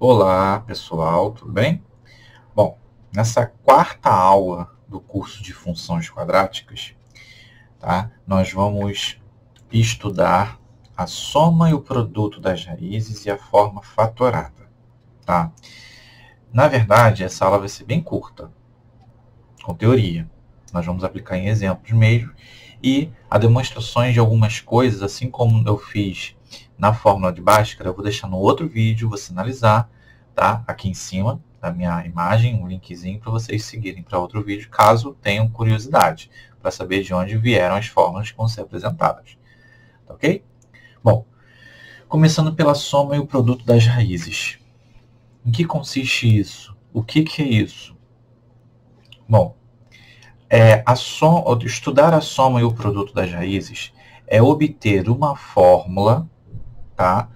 Olá, pessoal, tudo bem? Bom, nessa quarta aula do curso de funções quadráticas, tá? Nós vamos estudar a soma e o produto das raízes e a forma fatorada, tá? Na verdade, essa aula vai ser bem curta, com teoria. Nós vamos aplicar em exemplos mesmo e a demonstrações de algumas coisas, assim como eu fiz na fórmula de Bhaskara, eu vou deixar no outro vídeo, você analisar, tá? Aqui em cima da minha imagem, um linkzinho para vocês seguirem para outro vídeo, caso tenham curiosidade, para saber de onde vieram as fórmulas que vão ser apresentadas. Tá ok? Bom, começando pela soma e o produto das raízes. Em que consiste isso? O que é isso? Bom, estudar a soma e o produto das raízes é obter uma fórmula, tá?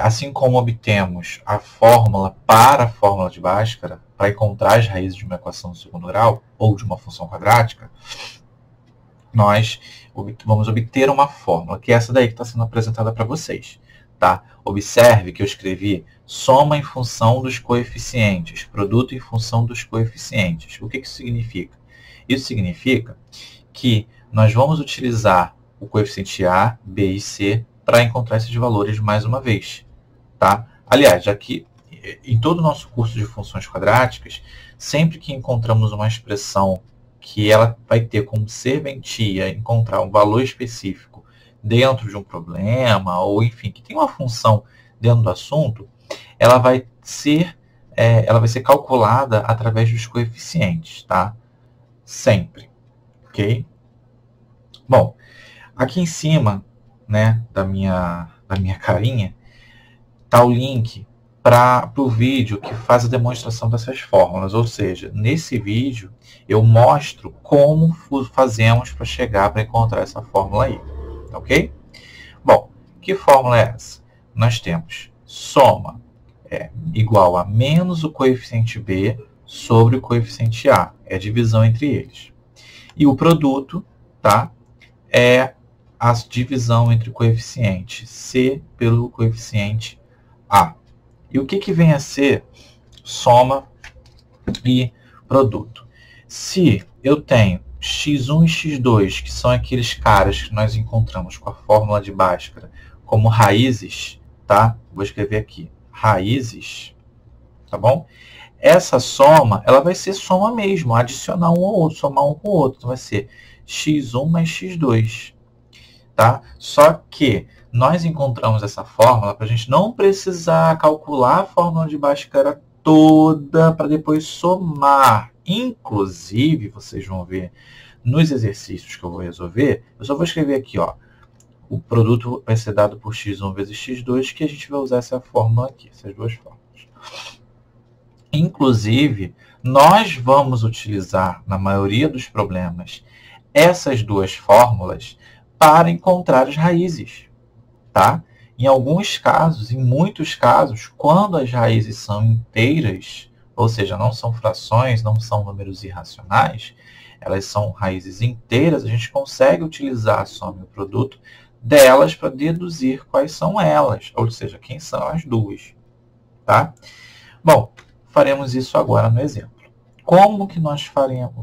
Assim como obtemos a fórmula para a fórmula de Bhaskara, para encontrar as raízes de uma equação do segundo grau ou de uma função quadrática, nós vamos obter uma fórmula, que é essa daí que está sendo apresentada para vocês. Tá? Observe que eu escrevi soma em função dos coeficientes, produto em função dos coeficientes. O que isso significa? Isso significa que nós vamos utilizar o coeficiente A, B e C para encontrar esses valores mais uma vez. Tá? Aliás, já que em todo o nosso curso de funções quadráticas, sempre que encontramos uma expressão que ela vai ter como serventia encontrar um valor específico dentro de um problema, ou enfim, que tem uma função dentro do assunto, ela vai ser calculada através dos coeficientes, tá? Sempre, ok? Bom, aqui em cima, né, da minha carinha, está o link para o vídeo que faz a demonstração dessas fórmulas. Ou seja, nesse vídeo eu mostro como fazemos para chegar para encontrar essa fórmula aí. Ok? Bom, que fórmula é essa? Nós temos soma igual a menos o coeficiente B sobre o coeficiente A. É a divisão entre eles. E o produto, tá? É a divisão entre o coeficiente C pelo coeficiente A. E o que vem a ser soma e produto? Se eu tenho x1 e x2, que são aqueles caras que nós encontramos com a fórmula de Bhaskara como raízes, tá? Vou escrever aqui, raízes, tá bom? Essa soma, ela vai ser soma mesmo, adicionar um ao outro, somar um com o outro. Então, vai ser x1 mais x2, tá? Só que nós encontramos essa fórmula para a gente não precisar calcular a fórmula de Bhaskara toda para depois somar. Inclusive, vocês vão ver nos exercícios que eu vou resolver, eu só vou escrever aqui, ó, o produto vai ser dado por x1 vezes x2, que a gente vai usar essa fórmula aqui, essas duas fórmulas. Inclusive, nós vamos utilizar, na maioria dos problemas, essas duas fórmulas para encontrar as raízes. Tá? Em alguns casos, em muitos casos, quando as raízes são inteiras, ou seja, não são frações, não são números irracionais, elas são raízes inteiras, a gente consegue utilizar a soma e o produto delas para deduzir quais são elas, ou seja, quem são as duas. Tá? Bom, faremos isso agora no exemplo. Como que nós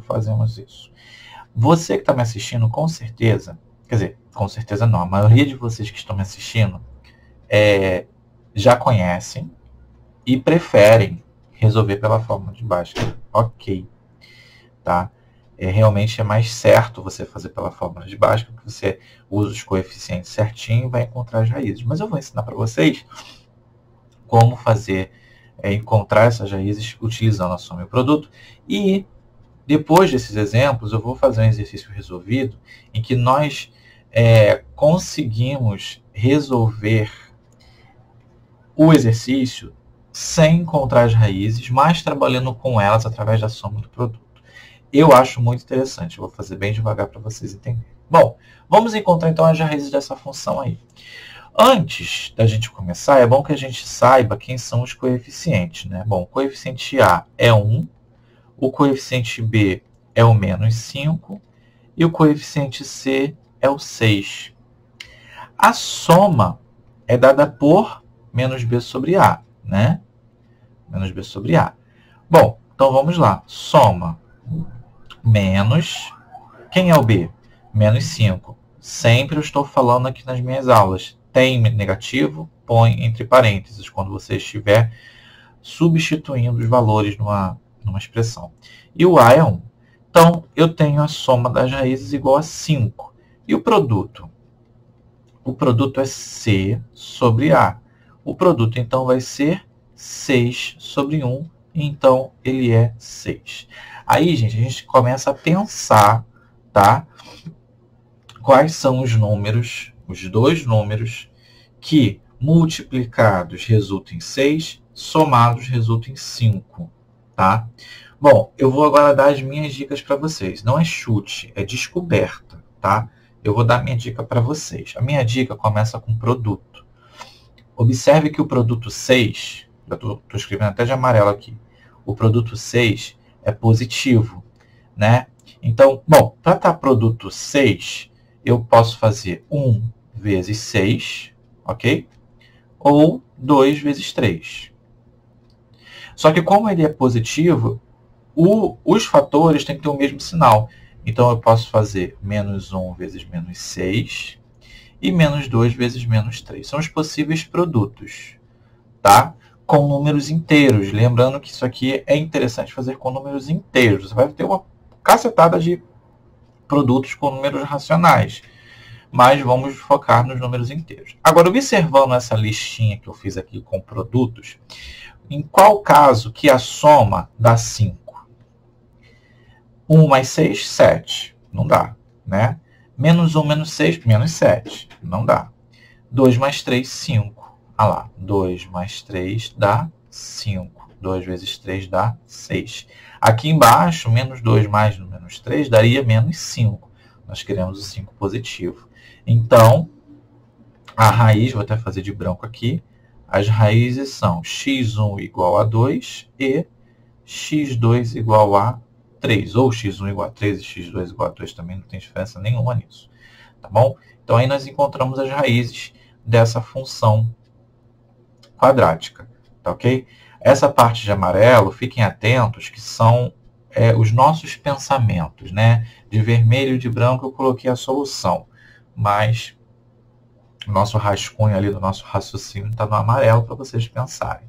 fazemos isso? Você que está me assistindo, com certeza, quer dizer, com certeza não, a maioria de vocês que estão me assistindo já conhecem e preferem resolver pela fórmula de Bhaskara. Ok. Tá? Realmente é mais certo você fazer pela fórmula de Bhaskara, porque você usa os coeficientes certinho e vai encontrar as raízes. Mas eu vou ensinar para vocês como fazer, encontrar essas raízes utilizando a soma e o produto. E depois desses exemplos, eu vou fazer um exercício resolvido em que nós conseguimos resolver o exercício sem encontrar as raízes, mas trabalhando com elas através da soma do produto. Eu acho muito interessante, eu vou fazer bem devagar para vocês entenderem. Bom, vamos encontrar então as raízes dessa função aí. Antes da gente começar, é bom que a gente saiba quem são os coeficientes, né? Bom, o coeficiente A é 1, o coeficiente B é o menos 5 e o coeficiente C é o 6. A soma é dada por menos B sobre A, né? Menos B sobre A. Bom, então vamos lá. Soma menos... Quem é o B? Menos 5. Sempre eu estou falando aqui nas minhas aulas. Tem negativo, põe entre parênteses quando você estiver substituindo os valores numa expressão. E o A é 1. Então, eu tenho a soma das raízes igual a 5. E o produto? O produto é C sobre A. O produto, então, vai ser 6 sobre 1. Então, ele é 6. Aí, gente, a gente começa a pensar, tá? Quais são os números, os dois números, que multiplicados resultam em 6, somados resultam em 5, tá? Bom, eu vou agora dar as minhas dicas para vocês. Não é chute, é descoberta, tá? Eu vou dar minha dica para vocês. A minha dica começa com produto. Observe que o produto 6, eu estou escrevendo até de amarelo aqui, o produto 6 é positivo, né? Então, bom, para estar produto 6, eu posso fazer 1 vezes 6, ok? Ou 2 vezes 3. Só que como ele é positivo, os fatores têm que ter o mesmo sinal. Então, eu posso fazer menos 1 vezes menos 6 e menos 2 vezes menos 3. São os possíveis produtos, tá? Com números inteiros. Lembrando que isso aqui é interessante fazer com números inteiros. Você vai ter uma cacetada de produtos com números racionais. Mas vamos focar nos números inteiros. Agora, observando essa listinha que eu fiz aqui com produtos, em qual caso que a soma dá 5? 1 mais 6, 7. Não dá, né? Menos 1 menos 6, menos 7. Não dá. 2 mais 3, 5. Ah lá, 2 mais 3 dá 5. 2 vezes 3 dá 6. Aqui embaixo, menos 2 mais menos 3 daria menos 5. Nós queremos o 5 positivo. Então, a raiz, vou até fazer de branco aqui, as raízes são x1 igual a 2 e x2 igual a 3. Ou x1 igual a 3 e x2 igual a 2 também, não tem diferença nenhuma nisso. Tá bom? Então, aí nós encontramos as raízes dessa função quadrática. Tá ok? Essa parte de amarelo, fiquem atentos, que são os nossos pensamentos, né? De vermelho e de branco eu coloquei a solução, mas o nosso rascunho ali do nosso raciocínio está no amarelo para vocês pensarem.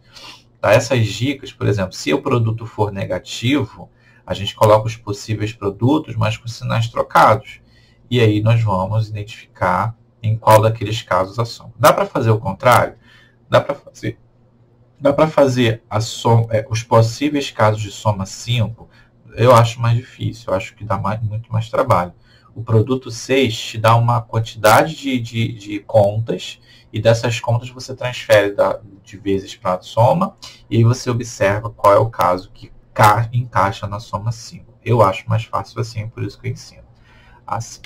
Tá? Essas dicas, por exemplo, se o produto for negativo, a gente coloca os possíveis produtos, mas com sinais trocados. E aí nós vamos identificar em qual daqueles casos a soma. Dá para fazer o contrário? Dá para fazer. Dá para fazer a soma, os possíveis casos de soma 5, eu acho mais difícil, eu acho que dá muito mais trabalho. O produto 6 te dá uma quantidade de contas, e dessas contas você transfere de vezes para a soma, e aí você observa qual é o caso que encaixa na soma 5. Eu acho mais fácil assim, por isso que eu ensino assim.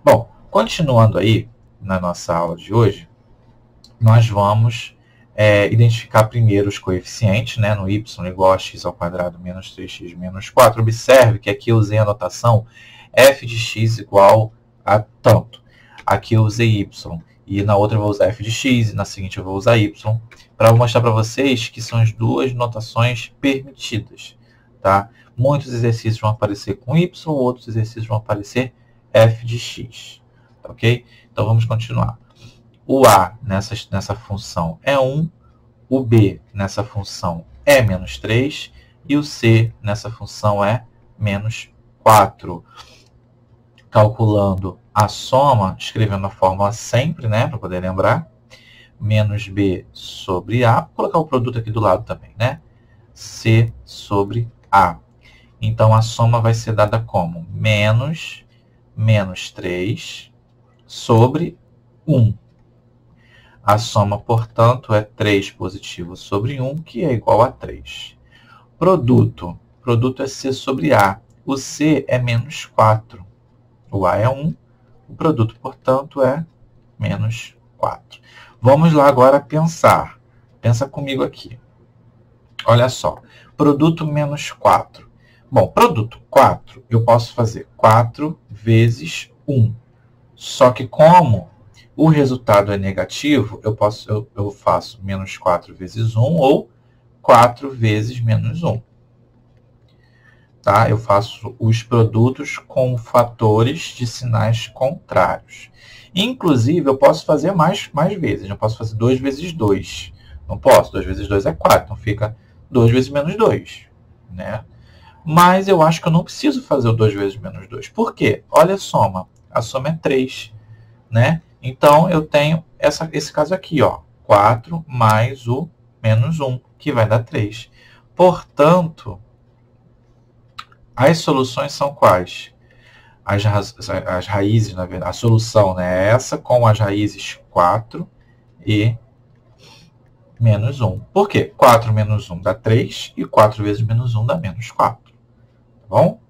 Bom, continuando aí na nossa aula de hoje, nós vamos identificar primeiro os coeficientes, né, no y igual a x ao quadrado menos 3x menos 4. Observe que aqui eu usei a notação f de x igual a tanto. Aqui eu usei y, e na outra eu vou usar f de x, e na seguinte eu vou usar y, para mostrar para vocês que são as duas notações permitidas. Tá? Muitos exercícios vão aparecer com y, outros exercícios vão aparecer f de x. Tá, ok? Então vamos continuar. O a nessa função é 1, o b nessa função é menos 3, e o c nessa função é menos 4. Calculando a soma, escrevendo a fórmula sempre, né, para poder lembrar, menos b sobre a, vou colocar o produto aqui do lado também, né, c sobre a. Então, a soma vai ser dada como menos 3 sobre 1. A soma, portanto, é 3 positivo sobre 1, que é igual a 3. Produto é C sobre A. O C é menos 4. O A é 1. O produto, portanto, é menos 4. Vamos lá agora pensar. Pensa comigo aqui. Olha só. Produto menos 4. Bom, produto 4, eu posso fazer 4 vezes 1. Só que como o resultado é negativo, eu faço menos 4 vezes 1 ou 4 vezes menos 1. Tá? Eu faço os produtos com fatores de sinais contrários. Inclusive, eu posso fazer mais vezes. Eu posso fazer 2 vezes 2. Não posso. 2 vezes 2 é 4. Então, fica 2 vezes menos 2. Né? Mas eu acho que eu não preciso fazer o 2 vezes menos 2. Por quê? Olha a soma. A soma é 3. Né? Então, eu tenho esse caso aqui. Ó, 4 mais o menos 1, que vai dar 3. Portanto, as soluções são quais? As raízes, na verdade, a solução, né, é essa com as raízes 4 e menos 1. Por quê? 4 menos 1 dá 3 e 4 vezes menos 1 dá menos 4. Tá bom?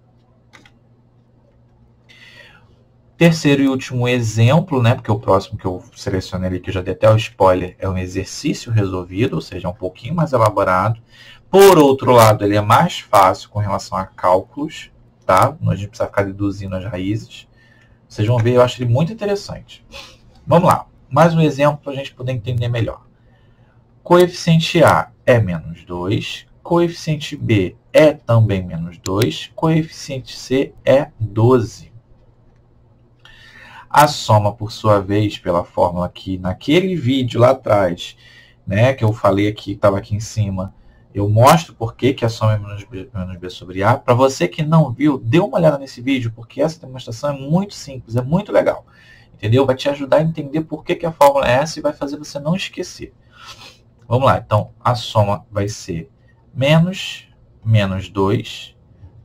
Terceiro e último exemplo, né, porque o próximo que eu selecionei ali, que eu já dei até o spoiler, é um exercício resolvido, ou seja, é um pouquinho mais elaborado. Por outro lado, ele é mais fácil com relação a cálculos, tá? A gente precisa ficar deduzindo as raízes. Vocês vão ver, eu acho ele muito interessante. Vamos lá. Mais um exemplo para a gente poder entender melhor. Coeficiente A é menos 2. Coeficiente B é também menos 2. Coeficiente C é 12. A soma, por sua vez, pela fórmula que naquele vídeo lá atrás, né, que eu falei aqui, estava aqui em cima, eu mostro por que a soma é menos B sobre A. Para você que não viu, dê uma olhada nesse vídeo, porque essa demonstração é muito simples, é muito legal. Entendeu? Vai te ajudar a entender por que a fórmula é essa e vai fazer você não esquecer. Vamos lá, então, a soma vai ser menos 2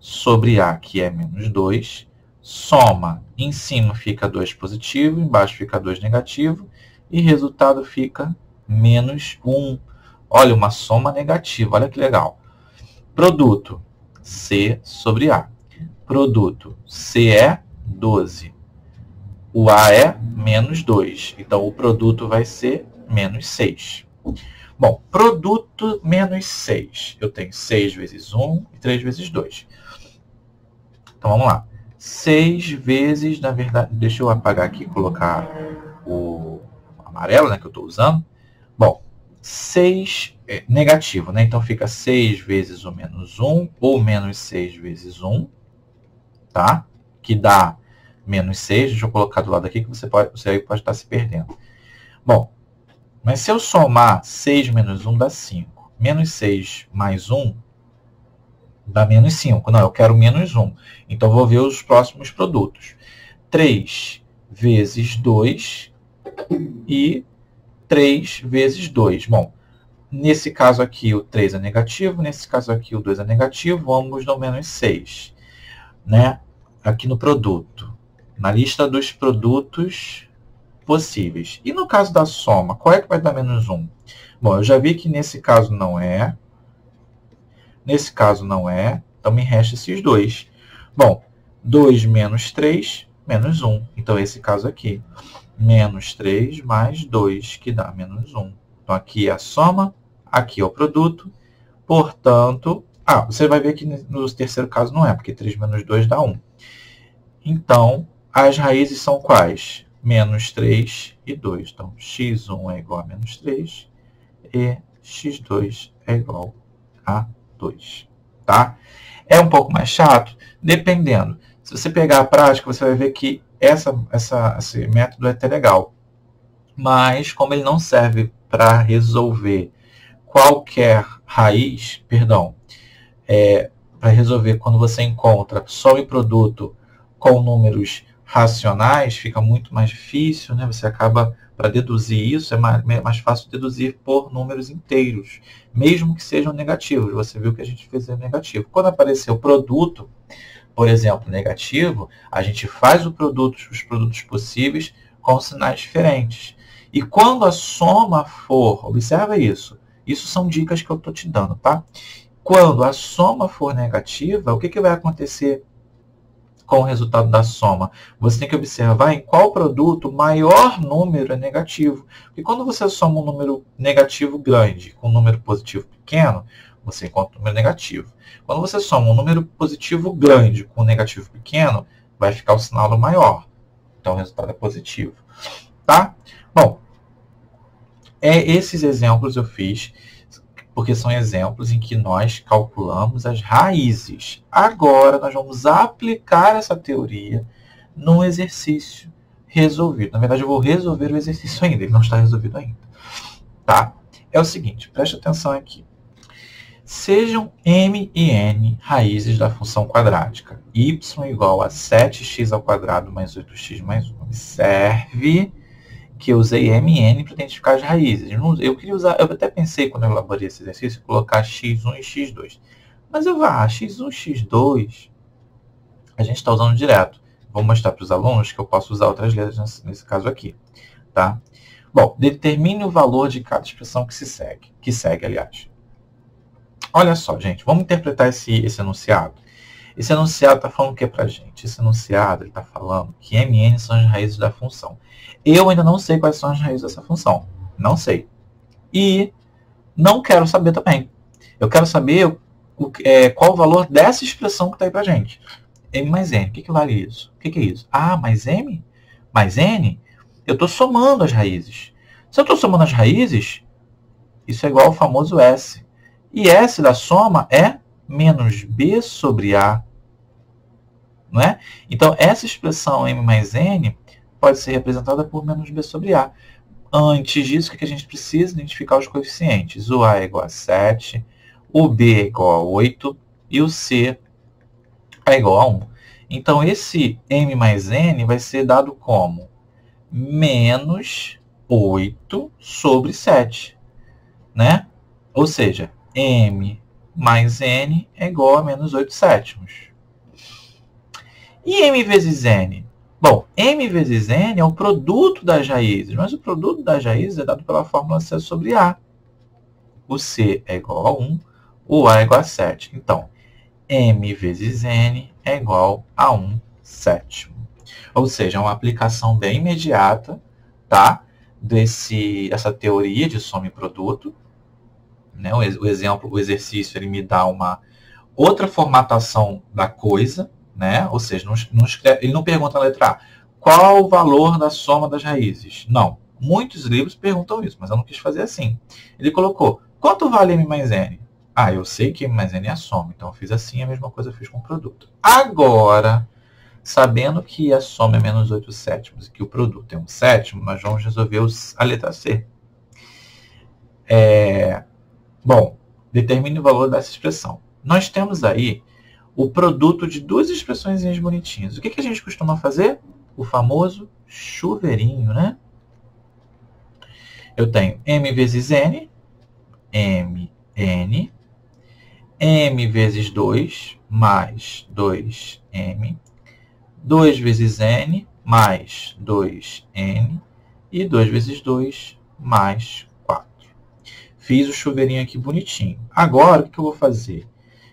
sobre A, que é menos 2. Soma, em cima fica 2 positivo, embaixo fica 2 negativo, e resultado fica menos 1. Olha, uma soma negativa, olha que legal. Produto, C sobre A. Produto, C é 12. O A é menos 2. Então, o produto vai ser menos 6. Bom, produto menos 6. Eu tenho 6 vezes 1 e 3 vezes 2. Então, vamos lá. 6 vezes, na verdade, deixa eu apagar aqui e colocar o amarelo, né, que eu estou usando. Bom, 6 é negativo, né? Então, fica 6 vezes o menos 1, ou menos 6 vezes 1, tá? Que dá menos 6. Deixa eu colocar do lado aqui, que você aí pode estar se perdendo. Bom, mas se eu somar 6 menos 1 dá 5. Menos 6 mais 1 dá menos 5. Não, eu quero menos 1. Então, vou ver os próximos produtos. 3 vezes 2 e 3 vezes 2. Bom, nesse caso aqui o 3 é negativo, nesse caso aqui o 2 é negativo, ambos dão menos 6. Né? Aqui no produto. Na lista dos produtos possíveis. E no caso da soma, qual é que vai dar menos 1? Bom, eu já vi que nesse caso não é. Nesse caso não é. Então, me resta esses dois. Bom, 2 menos 3, menos 1. Então, esse caso aqui. Menos 3 mais 2, que dá menos 1. Então, aqui é a soma, aqui é o produto. Portanto, você vai ver que no terceiro caso não é, porque 3 menos 2 dá 1. Então, as raízes são quais? Menos 3 e 2. Então, x1 é igual a menos 3 e x2 é igual a 2. Tá? É um pouco mais chato? Dependendo. Se você pegar a prática, você vai ver que esse método é até legal. Mas, como ele não serve para resolver qualquer raiz, para resolver quando você encontra soma e produto com números racionais, fica muito mais difícil, né? Você acaba, para deduzir isso, é mais fácil deduzir por números inteiros, mesmo que sejam negativos. Você viu que a gente fez negativo. Quando apareceu o produto, por exemplo, negativo, a gente faz os produtos possíveis com sinais diferentes. E quando a soma for, observa isso, isso são dicas que eu estou te dando, tá? Quando a soma for negativa, o que vai acontecer com o resultado da soma? Você tem que observar em qual produto o maior número é negativo. Porque quando você soma um número negativo grande com um número positivo pequeno, você encontra um número negativo. Quando você soma um número positivo grande com um negativo pequeno, vai ficar o sinal maior. Então, o resultado é positivo. Tá? Bom, esses exemplos eu fiz. porque são exemplos em que nós calculamos as raízes. Agora, nós vamos aplicar essa teoria num exercício resolvido. Na verdade, eu vou resolver o exercício ainda, ele não está resolvido ainda. Tá? É o seguinte, preste atenção aqui. Sejam m e n raízes da função quadrática. Y igual a 7x² mais 8x mais 1. Observe que eu usei m e n para identificar as raízes. Eu queria usar, eu até pensei quando eu elaborei esse exercício, colocar x1 e x2. Mas x1 e x2, a gente está usando direto. Vou mostrar para os alunos que eu posso usar outras letras nesse caso aqui. Tá? Bom, determine o valor de cada expressão que segue, aliás. Olha só, gente, vamos interpretar esse enunciado. Esse enunciado está falando o que para a gente? Esse enunciado está falando que m e n são as raízes da função. Eu ainda não sei quais são as raízes dessa função. Não sei. E não quero saber também. Eu quero saber qual o valor dessa expressão que está aí para a gente. M mais n. O que vale isso? O que é isso? Ah, mais m? Mais n? Eu estou somando as raízes. Se eu estou somando as raízes, isso é igual ao famoso S. E S da soma é menos B sobre A. Não é? Então, essa expressão M mais N pode ser representada por menos B sobre A. Antes disso, o que a gente precisa? Identificar os coeficientes. O A é igual a 7, o B é igual a 8 e o C é igual a 1. Então, esse M mais N vai ser dado como menos 8 sobre 7. Né? Ou seja, M mais N é igual a menos 8 sétimos. E M vezes N? Bom, M vezes N é o produto das raízes, mas o produto das raízes é dado pela fórmula C sobre A. O C é igual a 1, o A é igual a 7. Então, M vezes N é igual a 1 sétimo. Ou seja, é uma aplicação bem imediata, tá? Dessa teoria de soma e produto. Né? O exercício ele me dá uma outra formatação da coisa, né? Ou seja, ele não pergunta na letra A qual o valor da soma das raízes. Não. Muitos livros perguntam isso, mas eu não quis fazer assim. Ele colocou, quanto vale M mais N? Ah, eu sei que M mais N é a soma, então eu fiz assim, a mesma coisa eu fiz com o produto. Agora, sabendo que a soma é menos 8 sétimos e que o produto é 1 sétimo, nós vamos resolver a letra C. Bom, determine o valor dessa expressão. Nós temos aí o produto de duas expressões bonitinhas. O que a gente costuma fazer? O famoso chuveirinho, né? Eu tenho M vezes N, M, N, M vezes 2, mais 2M, 2 vezes N, mais 2N, e 2 vezes 2, mais 4. Fiz o chuveirinho aqui bonitinho. Agora, o que eu vou fazer?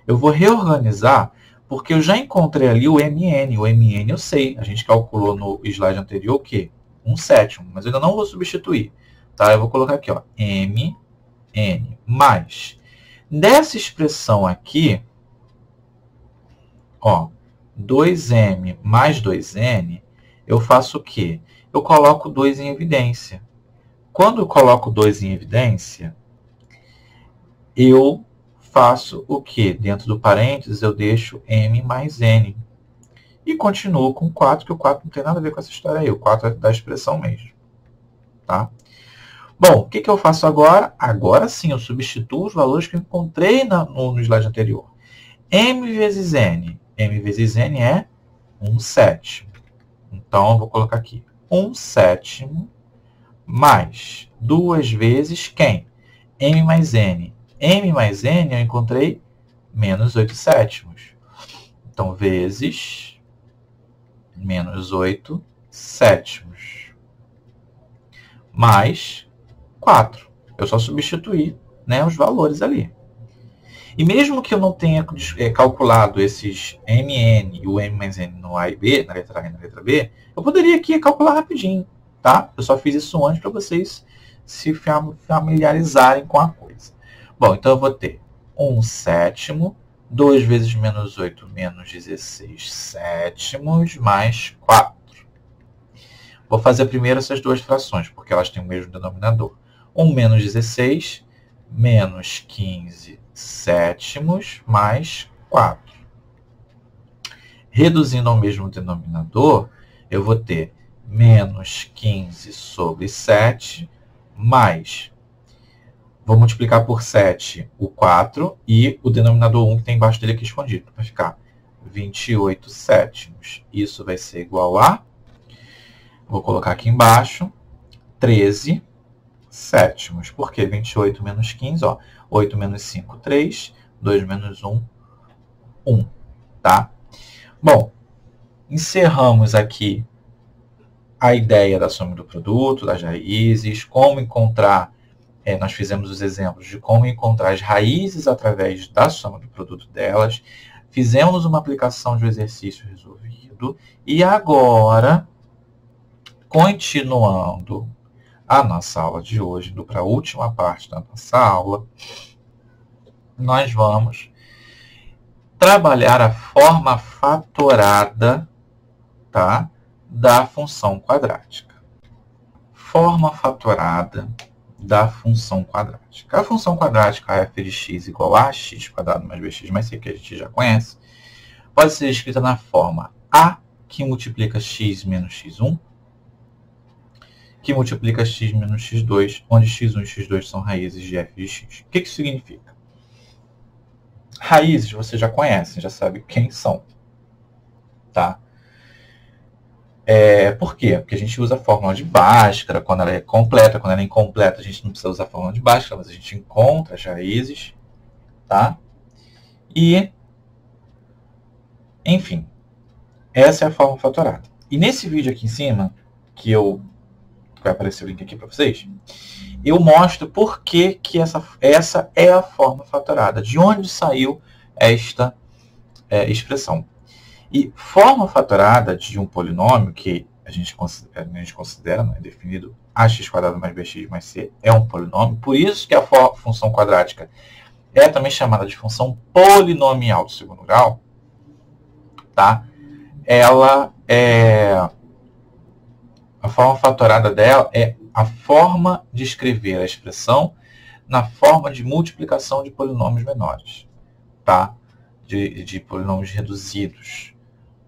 Eu vou reorganizar, porque eu já encontrei ali o MN. O MN eu sei. A gente calculou no slide anterior o quê? 1 sétimo. Mas eu ainda não vou substituir. Tá? Eu vou colocar aqui, ó, MN mais. Dessa expressão aqui, ó, 2M mais 2N, eu faço o quê? Eu coloco 2 em evidência. Quando eu coloco 2 em evidência, eu faço o quê? Dentro do parênteses, eu deixo M mais N. E continuo com 4, que o 4 não tem nada a ver com essa história aí. O 4 é da expressão mesmo. Tá? Bom, o que eu faço agora? Agora sim, eu substituo os valores que eu encontrei no slide anterior. M vezes N. M vezes N é 1 sétimo. Então, eu vou colocar aqui 1 sétimo mais 2 vezes quem? M mais N. M mais N eu encontrei menos 8 sétimos. Então, vezes menos 8 sétimos. Mais 4. Eu só substituí, né, os valores ali. E mesmo que eu não tenha calculado esses MN e o M mais N no A e B, na letra A e na letra B, eu poderia aqui calcular rapidinho. Tá? Eu só fiz isso antes para vocês se familiarizarem com a coisa. Bom, então eu vou ter 1 sétimo, 2 vezes menos 8, menos 16 sétimos, mais 4. Vou fazer primeiro essas duas frações, porque elas têm o mesmo denominador. 1 menos 16, menos 15 sétimos mais 4. Reduzindo ao mesmo denominador, eu vou ter menos 15 sobre 7 mais... Vou multiplicar por 7 o 4 e o denominador 1 que tem embaixo dele aqui escondido. Vai ficar 28 sétimos. Isso vai ser igual a... Vou colocar aqui embaixo, 13 sétimos. Por quê? 28 menos 15, ó. 8 menos 5, 3. 2 menos 1, 1. Tá? Bom, encerramos aqui a ideia da soma do produto, das raízes, como encontrar... nós fizemos os exemplos de como encontrar as raízes através da soma do produto delas. Fizemos uma aplicação de um exercício resolvido. E agora, continuando a nossa aula de hoje, indo para a última parte da nossa aula, nós vamos trabalhar a forma fatorada, tá, da função quadrática. Forma fatorada da função quadrática. A função quadrática f de x igual a x² mais bx mais c, que a gente já conhece, pode ser escrita na forma a, que multiplica x menos x1, que multiplica x menos x2, onde x1 e x2 são raízes de f de x. O que isso significa? Raízes você já conhece, já sabe quem são. Tá? Por quê? Porque a gente usa a fórmula de Bhaskara quando ela é completa. Quando ela é incompleta, a gente não precisa usar a fórmula de Bhaskara, mas a gente encontra as raízes. Tá? E, enfim, essa é a forma fatorada. E nesse vídeo aqui em cima, que vai aparecer o link aqui para vocês, eu mostro por que essa é a forma fatorada, de onde saiu esta expressão. E forma fatorada de um polinômio, que a gente considera, não é definido, ax² mais bx mais c é um polinômio, por isso que a função quadrática é também chamada de função polinomial do segundo grau, tá? A forma fatorada dela é a forma de escrever a expressão na forma de multiplicação de polinômios menores, tá? De polinômios reduzidos.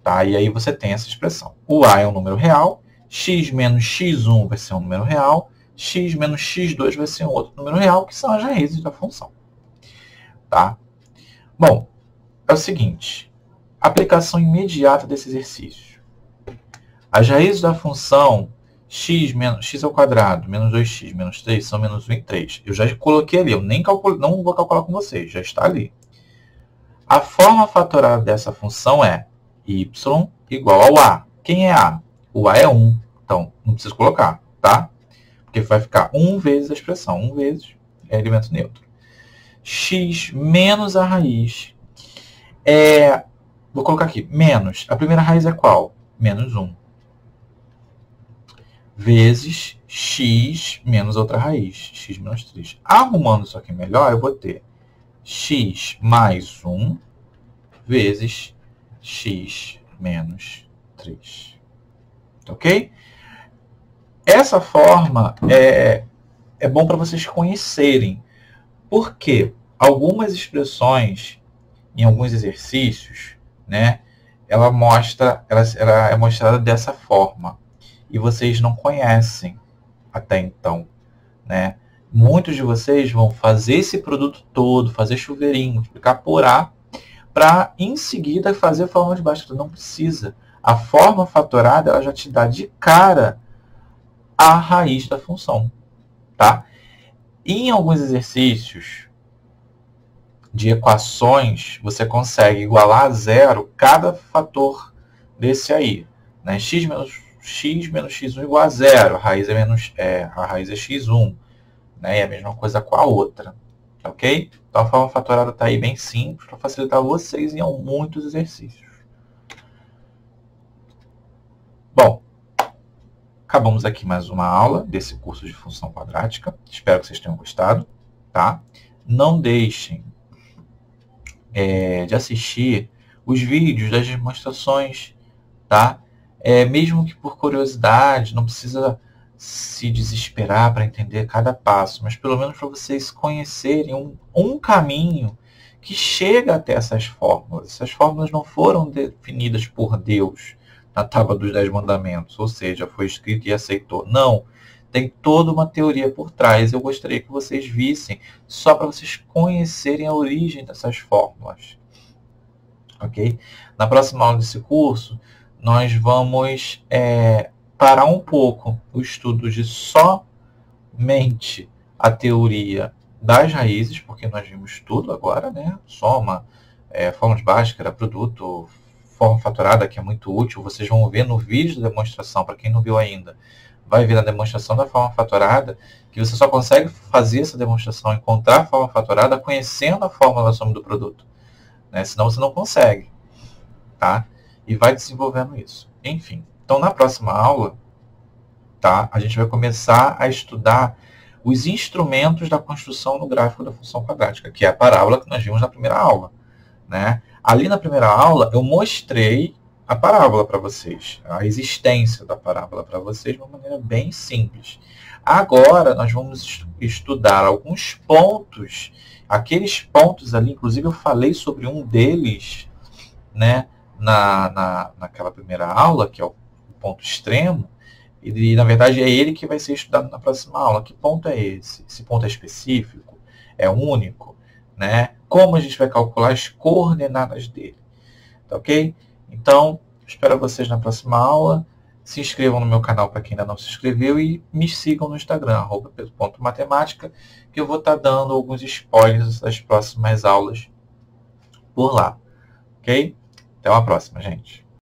Tá? E aí você tem essa expressão. O a é um número real, x menos x1 vai ser um número real, x menos x2 vai ser um outro número real, que são as raízes da função. Tá? Bom, é o seguinte, aplicação imediata desse exercício. As raízes da função x ao quadrado menos 2x menos 3 são menos 1 e 3. Eu já coloquei ali, eu não vou calcular com vocês, já está ali. A forma fatorada dessa função é y igual ao a. Quem é a? O a é 1. Então, não preciso colocar, tá? Porque vai ficar 1 vezes a expressão. 1 vezes é elemento neutro. X menos a raiz. Vou colocar aqui, menos. A primeira raiz é qual? Menos 1. Vezes x menos outra raiz. X menos 3. Arrumando isso aqui melhor, eu vou ter x mais 1 vezes x menos 3. Ok? Essa forma é bom para vocês conhecerem. Porque algumas expressões, em alguns exercícios, né, ela é mostrada dessa forma. E vocês não conhecem até então. Né? Muitos de vocês vão fazer esse produto todo, fazer chuveirinho, multiplicar por A, para em seguida fazer a forma de Bhaskara. Não precisa. A forma fatorada ela já te dá de cara a raiz da função. Tá? E em alguns exercícios de equações, você consegue igualar a zero cada fator desse aí. Né? X menos x1 igual a zero. A raiz é x1. Né? E a mesma coisa com a outra. Ok? Então a forma fatorada está aí bem simples para facilitar vocês em muitos exercícios. Bom, acabamos aqui mais uma aula desse curso de função quadrática. Espero que vocês tenham gostado. Tá? Não deixem de assistir os vídeos das demonstrações. Tá? Mesmo que por curiosidade, não precisa se desesperar para entender cada passo, mas pelo menos para vocês conhecerem um caminho que chega até essas fórmulas. Essas fórmulas não foram definidas por Deus na Tábua dos 10 Mandamentos, ou seja, foi escrito e aceitou. Não, tem toda uma teoria por trás. Eu gostaria que vocês vissem, só para vocês conhecerem a origem dessas fórmulas. Ok? Na próxima aula desse curso, nós vamos parar um pouco o estudo de somente a teoria das raízes, porque nós vimos tudo agora, né? Soma, fórmula de Bhaskara, produto, forma fatorada, que é muito útil. Vocês vão ver no vídeo da demonstração, para quem não viu ainda, vai ver na demonstração da forma fatorada, que você só consegue fazer essa demonstração, encontrar a forma fatorada, conhecendo a fórmula da soma do produto. Né? Senão você não consegue. Tá? E vai desenvolvendo isso. Enfim, então na próxima aula, tá, a gente vai começar a estudar os instrumentos da construção no gráfico da função quadrática, que é a parábola que nós vimos na primeira aula. Né? Ali na primeira aula, eu mostrei a parábola para vocês, a existência da parábola para vocês de uma maneira bem simples. Agora, nós vamos estudar alguns pontos, aqueles pontos ali, inclusive eu falei sobre um deles, né, naquela primeira aula, que é o ponto extremo, e na verdade é ele que vai ser estudado na próxima aula. Que ponto é esse? Esse ponto é específico? É único? Né? Como a gente vai calcular as coordenadas dele? Tá ok? Então, espero vocês na próxima aula. Se inscrevam no meu canal para quem ainda não se inscreveu e me sigam no Instagram, @pedro.matemática, que eu vou estar dando alguns spoilers das próximas aulas por lá. Ok? Até uma próxima, gente.